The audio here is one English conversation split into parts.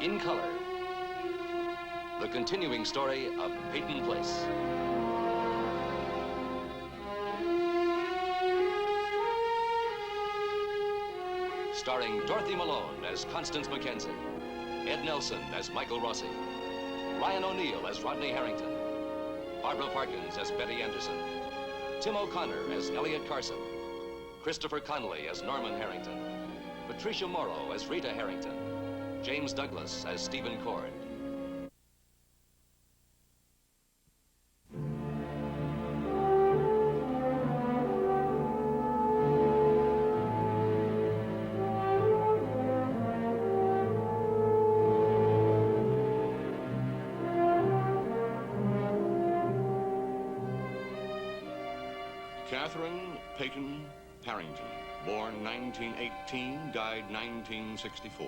In color, the continuing story of Peyton Place. Starring Dorothy Malone as Constance Mackenzie, Ed Nelson as Michael Rossi, Ryan O'Neal as Rodney Harrington, Barbara Parkins as Betty Anderson, Tim O'Connor as Elliot Carson, Christopher Connolly as Norman Harrington, Patricia Morrow as Rita Harrington, James Douglas as Stephen Cord. Catherine Peyton Harrington, born 1918, died 1964.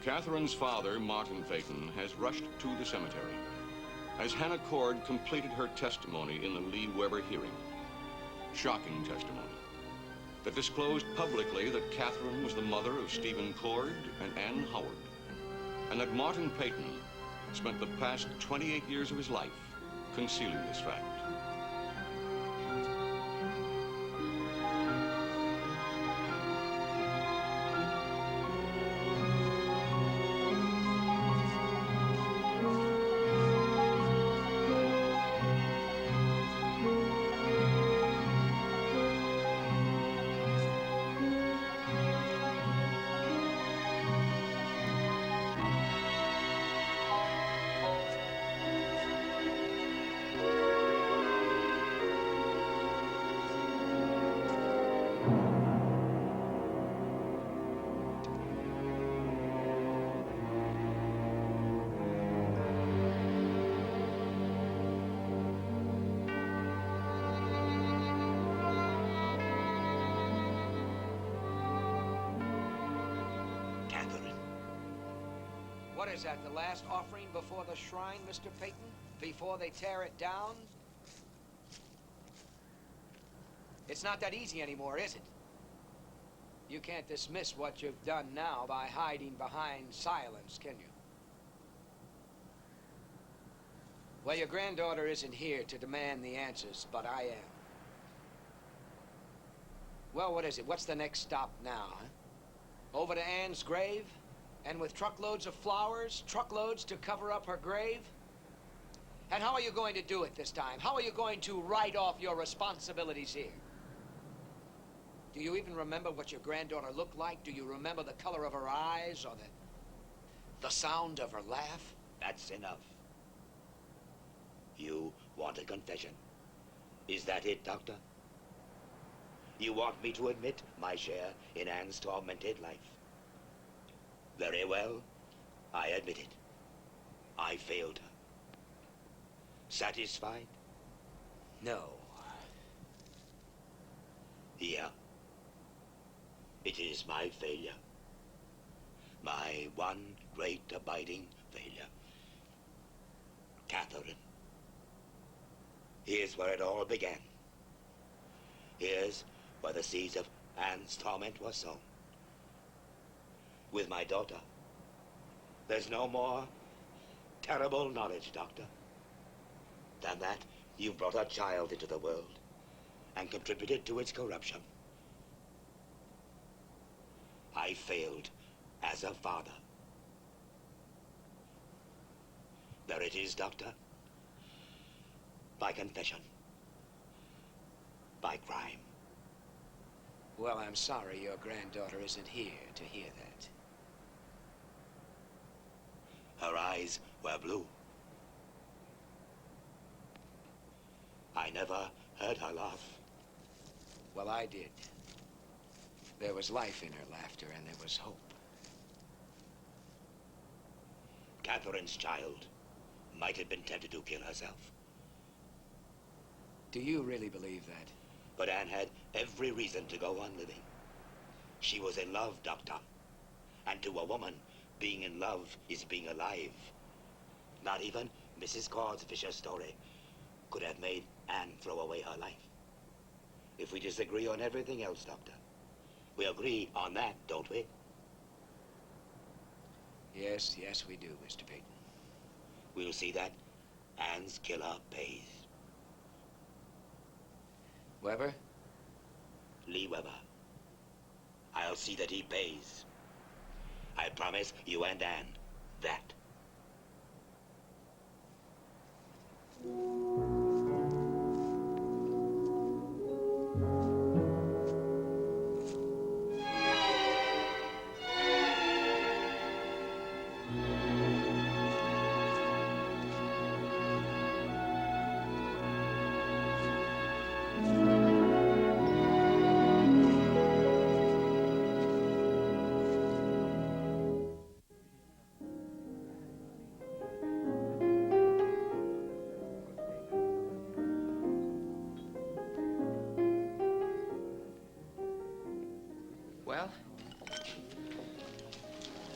Catherine's father, Martin Peyton, has rushed to the cemetery as Hannah Cord completed her testimony in the Lee Weber hearing. Shocking testimony that disclosed publicly that Catherine was the mother of Stephen Cord and Ann Howard, and that Martin Peyton spent the past 28 years of his life concealing this fact. What is that, the last offering before the shrine, Mr. Peyton? Before they tear it down? It's not that easy anymore, is it? You can't dismiss what you've done now by hiding behind silence, can you? Well, your granddaughter isn't here to demand the answers, but I am. Well, what is it? What's the next stop now, huh? Over to Ann's grave? And with truckloads of flowers, truckloads to cover up her grave? And how are you going to do it this time? How are you going to write off your responsibilities here? Do you even remember what your granddaughter looked like? Do you remember the color of her eyes or the sound of her laugh? That's enough. You want a confession. Is that it, Doctor? You want me to admit my share in Anne's tormented life? Very well, I admit it. I failed her. Satisfied? No. Yeah. It is my failure. My one great abiding failure. Catherine. Here's where it all began. Here's where the seeds of Anne's torment were sown. With my daughter, there's no more terrible knowledge, Doctor, than that you've brought a child into the world and contributed to its corruption. I failed as a father. There it is, Doctor. By confession. By crime. Well, I'm sorry your granddaughter isn't here to hear that. Her eyes were blue. I never heard her laugh. Well, I did. There was life in her laughter, and there was hope. Catherine's child might have been tempted to kill herself. Do you really believe that? But Anne had every reason to go on living. She was in love, Doctor. And to a woman, being in love is being alive. Not even Mrs. Cord's vicious story could have made Anne throw away her life. if we disagree on everything else, Doctor. We agree on that, don't we? Yes, we do, Mr. Peyton. We'll see that Anne's killer pays. Weber? Lee Weber. I'll see that he pays. I promise you and Anne that. Well?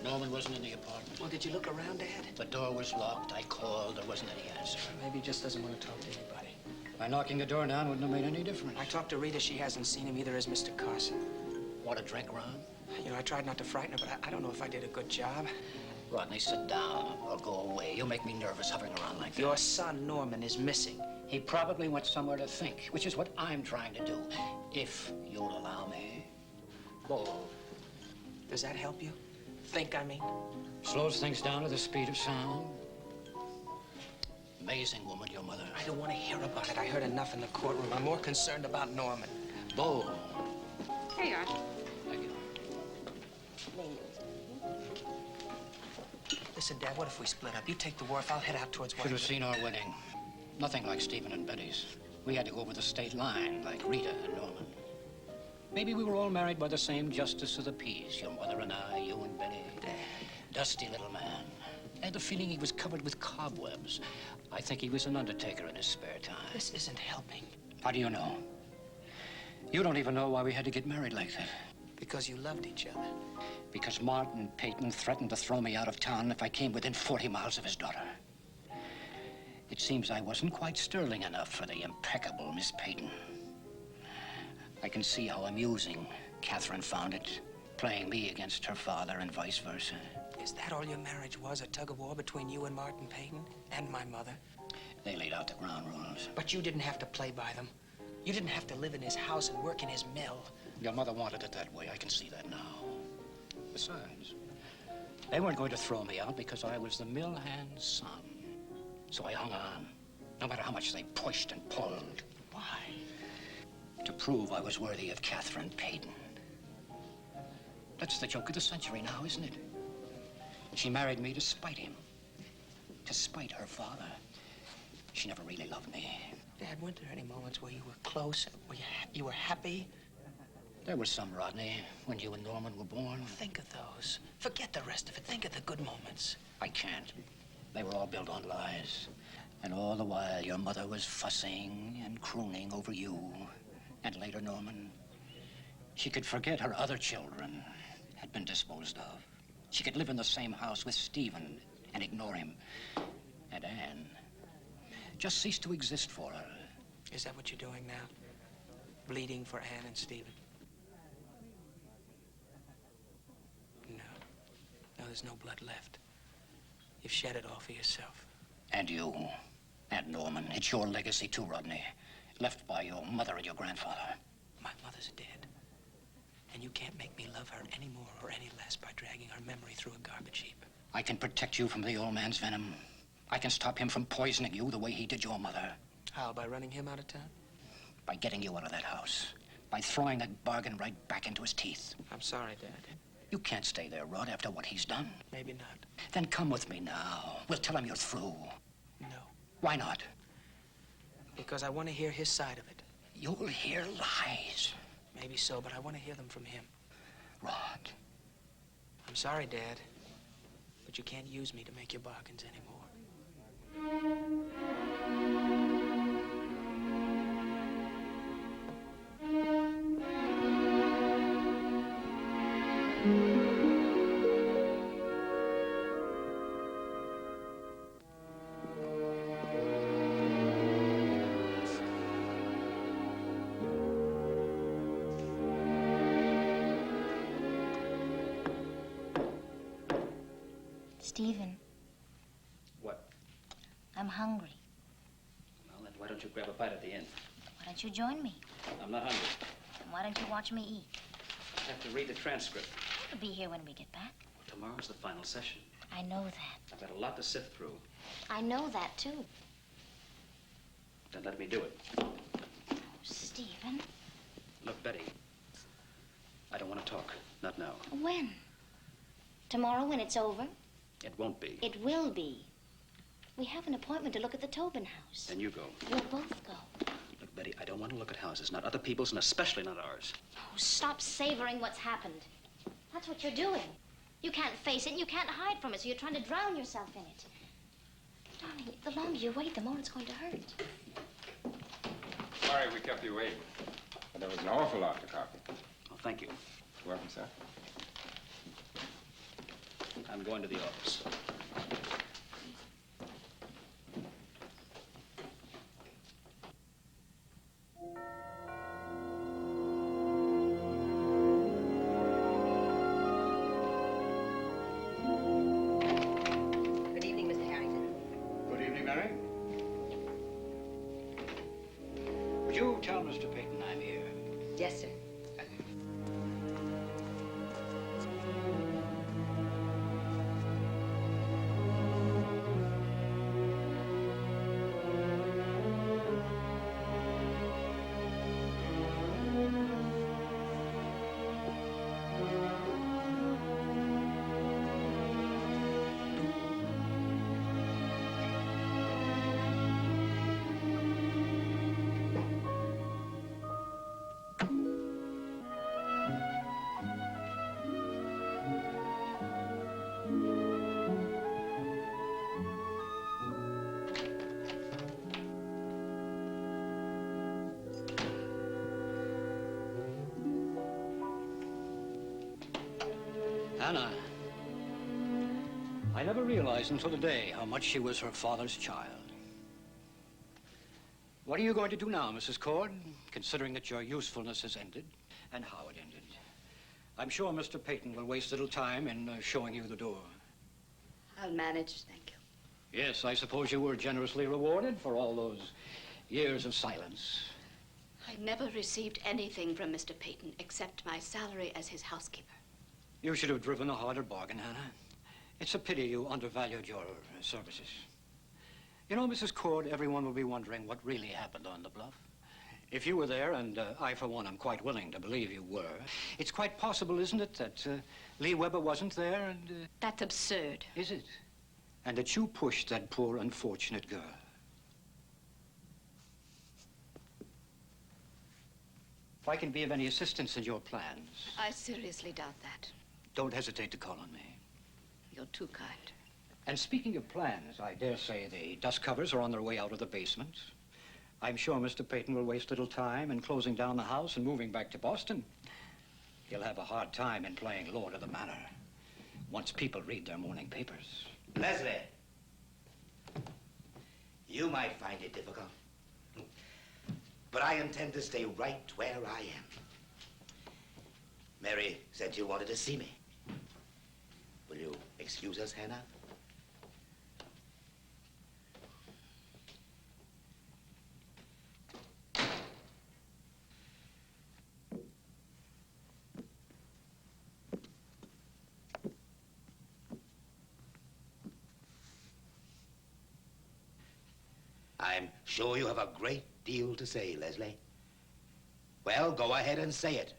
Norman wasn't in the apartment. Well, did you look around, Dad? The door was locked. I called. There wasn't any answer. Maybe he just doesn't want to talk to anybody. By knocking the door down wouldn't have made any difference. I talked to Rita. She hasn't seen him either as Mr. Carson. Want a drink, Ron? You know, I tried not to frighten her, but I don't know if I did a good job. Rodney, sit down or go away. You'll make me nervous hovering around like that. Your son, Norman, is missing. He probably went somewhere to think, which is what I'm trying to do. If you'll allow me. Whoa. Does that help you? Think, I mean? Slows things down to the speed of sound. Amazing woman, your mother. I don't want to hear about it. I heard enough in the courtroom. I'm more concerned about Norman. Bo. Here you are. Thank you. Listen, Dad, what if we split up? You take the wharf, I'll head out towards Should have Washington. seen our wedding. Nothing like Stephen and Betty's. We had to go over the state line, like Rita and Norman. Maybe we were all married by the same justice of the peace. Your mother and I, you and Betty. Dad. Dusty little man. I had the feeling he was covered with cobwebs. I think he was an undertaker in his spare time. This isn't helping. How do you know? You don't even know why we had to get married like that. Because you loved each other. Because Martin Peyton threatened to throw me out of town if I came within 40 miles of his daughter. It seems I wasn't quite sterling enough for the impeccable Miss Peyton. I can see how amusing Catherine found it, playing me against her father and vice versa. Is that all your marriage was, a tug-of-war between you and Martin Peyton and my mother? They laid out the ground rules. But you didn't have to play by them. You didn't have to live in his house and work in his mill. Your mother wanted it that way. I can see that now. Besides, they weren't going to throw me out because I was the mill hand's son. So I hung on, no matter how much they pushed and pulled. Why? To prove I was worthy of Catherine Peyton. That's the joke of the century now, isn't it? She married me to spite him. To spite her father. She never really loved me. Dad, weren't there any moments where you were close, where you were happy? There was some, Rodney, when you and Norman were born. Think of those. Forget the rest of it. Think of the good moments. I can't. They were all built on lies. And all the while, your mother was fussing and crooning over you. And later, Norman. She could forget her other children had been disposed of. She could live in the same house with Stephen and ignore him. And Anne just ceased to exist for her. Is that what you're doing now? Bleeding for Anne and Stephen? No. No, there's no blood left. You've shed it all for yourself. And you, and Norman. It's your legacy too, Rodney. Left by your mother and your grandfather. My mother's dead. And you can't make me love her any more or any less by dragging her memory through a garbage heap. I can protect you from the old man's venom. I can stop him from poisoning you the way he did your mother. How, by running him out of town? By getting you out of that house. By throwing that bargain right back into his teeth. I'm sorry, Dad. You can't stay there, Rod, after what he's done. Maybe not. Then come with me now. We'll tell him you're through. No. Why not? Because I want to hear his side of it. You'll hear lies. Maybe so, but I want to hear them from him. Rod. I'm sorry, Dad. But you can't use me to make your bargains anymore. Stephen, What? I'm hungry. Well, then why don't you grab a bite at the inn? Why don't you join me? I'm not hungry. And why don't you watch me eat? I have to read the transcript. I'll be here when we get back. Tomorrow's the final session. I know that. I've got a lot to sift through. I know that, too. Then let me do it. Oh, Stephen. Look, Betty, I don't want to talk. Not now. When? Tomorrow when it's over? It won't be. It will be. We have an appointment to look at the Tobin house. Then you go. We'll both go. Look, Betty, I don't want to look at houses, not other people's, and especially not ours. Oh, stop savoring what's happened. That's what you're doing. You can't face it, and you can't hide from it, so you're trying to drown yourself in it. Darling, the longer you wait, the more it's going to hurt. Sorry we kept you waiting. But there was an awful lot to copy. Oh, thank you. You're welcome, sir. I'm going to the office. Good evening, Mr. Harrington. Good evening, Mary. Would you tell Mr. Peyton I'm here? Yes, sir. Hannah. I never realized until today how much she was her father's child. What are you going to do now, Mrs. Cord, considering that your usefulness has ended, and how it ended? I'm sure Mr. Peyton will waste little time in showing you the door. I'll manage, thank you. Yes, I suppose you were generously rewarded for all those years of silence. I never received anything from Mr. Peyton except my salary as his housekeeper. You should have driven a harder bargain, Hannah. It's a pity you undervalued your services. You know, Mrs. Cord, everyone will be wondering what really happened on the bluff. If you were there, and I, for one, am quite willing to believe you were, it's quite possible, isn't it, that Lee Weber wasn't there and... That's absurd. Is it? And that you pushed that poor, unfortunate girl. If I can be of any assistance in your plans, I seriously doubt that. don't hesitate to call on me. You're too kind. And speaking of plans, I dare say the dust covers are on their way out of the basement. I'm sure Mr. Peyton will waste little time in closing down the house and moving back to Boston. He'll have a hard time in playing Lord of the Manor once people read their morning papers. Leslie, you might find it difficult, but I intend to stay right where I am. Mary said you wanted to see me. Will you excuse us, Hannah? I'm sure you have a great deal to say, Leslie. Well, go ahead and say it.